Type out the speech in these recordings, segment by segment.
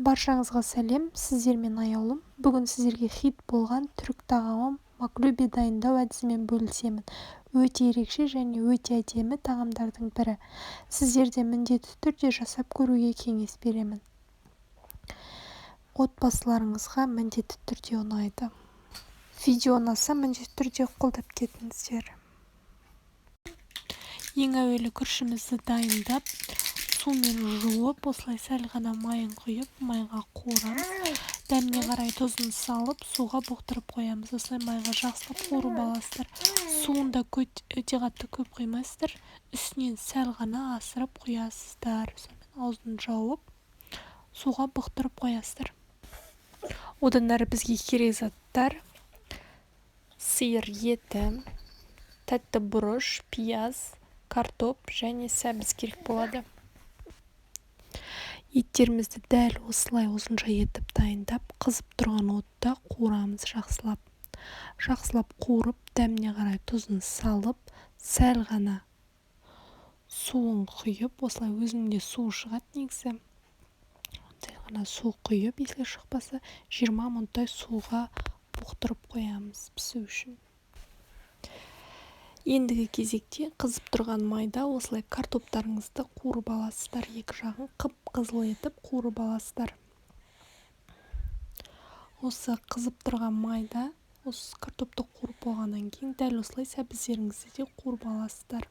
Баршаңызға сәлем, сіздермен аяулым. Бүгін сіздерге хит болған түрік тағамы маклюби дайындау әдісімен бөлісемін. Өте ерекше және өте әдемі тағамдардың бірі. Сіздерде міндетті түрде жасап көруге кеңес беремін. Отбасыларыңызға міндетті түрде ұнайды. Видео ұнаса міндетті түрде қолдап кетіңіздер. Ең әуелі күрішімізді дайындап, сумен жуып, осылай сәл ғана майын құйып, майға қуырамыз. Дәміне қарай тұзын салып, суға бұқтырып қоямыз. Осылай майға жақсылап қуырып аласыздар. Суында өте қатты көп құймайсыздар. Үстінен сәл ғана асырып құясыздар. Сонымен аузын жауып, суға бұқтырып қоясыздар. Одан әрі бізге керек заттар: сиыр еті, тәтті бұрыш, пияз, картоп және сәбіз керек болады. Еттерімізді дәл осылай ұзынша етіп дайындап, қызып тұрған отта қуырамыз жақсылап. Жақсылап қуырып, дәміне қарай тұзын салып, сәл ғана суын құйып, осылай өзінде су шығады негізі. Сәл ғана су құйып, если шықпаса, 20 минуттай суға бұқтырып қоямыз пісу үшін. Ендігі кезекте қызып тұрған майда осылай картоптарыңызды қуырып аласыздар. Екі жағын қып-қызыл етіп қуырып аласыздар. Осы қызып тұрған майда, осы картопты қуырып болғаннан кейін дәл осылай сәбіздеріңізді де қуырып аласыздар.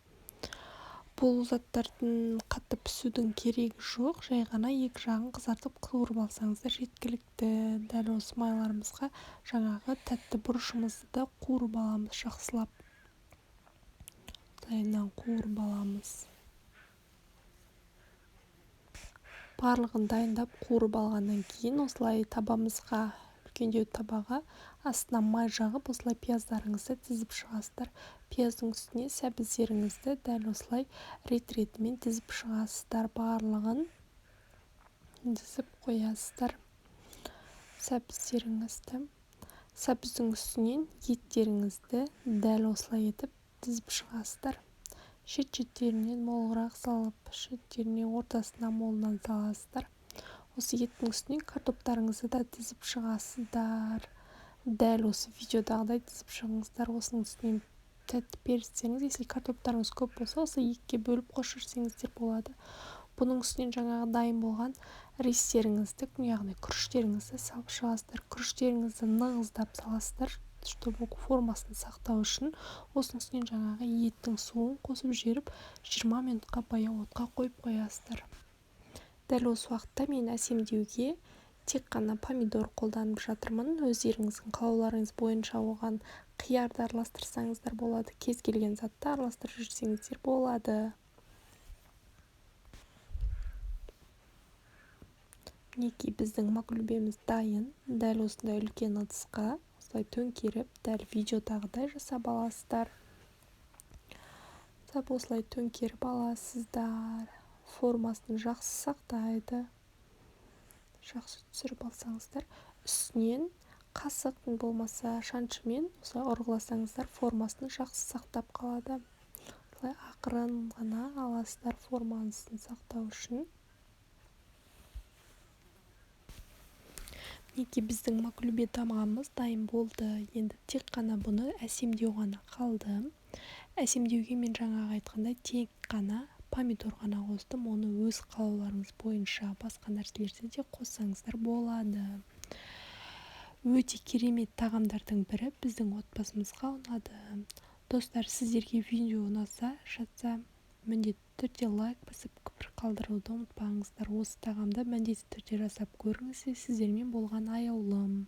Бұл заттардың қатты пісудің керегі жоқ, жай ғана екі жағын қызартып қуырып алсаңыздар жеткілікті. Дәл осы майларымызға жаңағы тәтті бұрышымызды да қуырып аламыз жақсылап. Қуырып аламыз. Барлығын дайындап қуырып алғаннан кейін осылай табамызға, үлкендеу табаға астына май жағып, осылай пияздарыңызды тізіп шығасыздар. Пияздың үстіне сәбіздеріңізді дәл осылай рет-ретімен тізіп шығасыздар. Барлығын тізіп қоясыздар. Сәбіздеріңізді, сәбіздің үстінен еттеріңізді дәл осылай етіп тізіп шығасыздар. Шет-шеттерінен молырақ салып, шеттеріне ортасына молынан саласыздар. Осы еттің үстінен картоптарыңызды да тізіп шығасыздар. Дәл осы видеодағыдай тізіп шығыңыздар. Осының үстінен тәтті перцтеріңіз, если картоптарыңыз көп болса, осы екіге бөліп қосып болады. Бұның үстінен жаңағы дайын болған ристеріңізді, яғни күріштеріңізді салып шығасыздар. Күріштеріңізді нығыздап саласыздар, чтобы формасын сақтау үшін. Осының үстінен жаңағы еттің суын қосып жіберіп, 20 минутқа баяу отқа қойып қоясыздар. Дәл осы уақытта мен әсемдеуге тек қана помидор қолданып жатырмын. Өздеріңіздің қалауларыңыз бойынша оған қиярды араластырсаңыздар болады. Кез келген затты араластырып жүрсеңіздер болады. Мінекей біздің маклюбеміз дайын. Дәл осындай үлкен ыдысқа осылай төңкеріп, дәл видеодағыдай жасап аласыздар. Осылай төңкеріп аласыздар. Формасын жақсы сақтайды. Жақсы түсіріп алсаңыздар, үстінен қасықтың болмаса шаншымен осылай ұрғыласаңыздар, формасын жақсы сақтап қалады. Осылай ақырын ғана аласыздар формасын сақтау үшін. Мінекей біздің маклюби тамағымыз дайын болды. Енді тек қана бұны әсемдеу ғана қалды. Әсемдеуге мен жаңағы айтқандай тек қана помидор ғана қостым. Оны өз қалауларыңыз бойынша басқа нәрселерді де қоссаңыздар болады. Өте керемет тағамдардың бірі біздің отбасымызға ұнады. Достар, сіздерге видео ұнаса, міндетті түрде лайк басып пікір қалдыруды ұмытпаңыздар. Осы тағамды міндетті түрде жасап көріңіз. Сіздермен болған аяулым.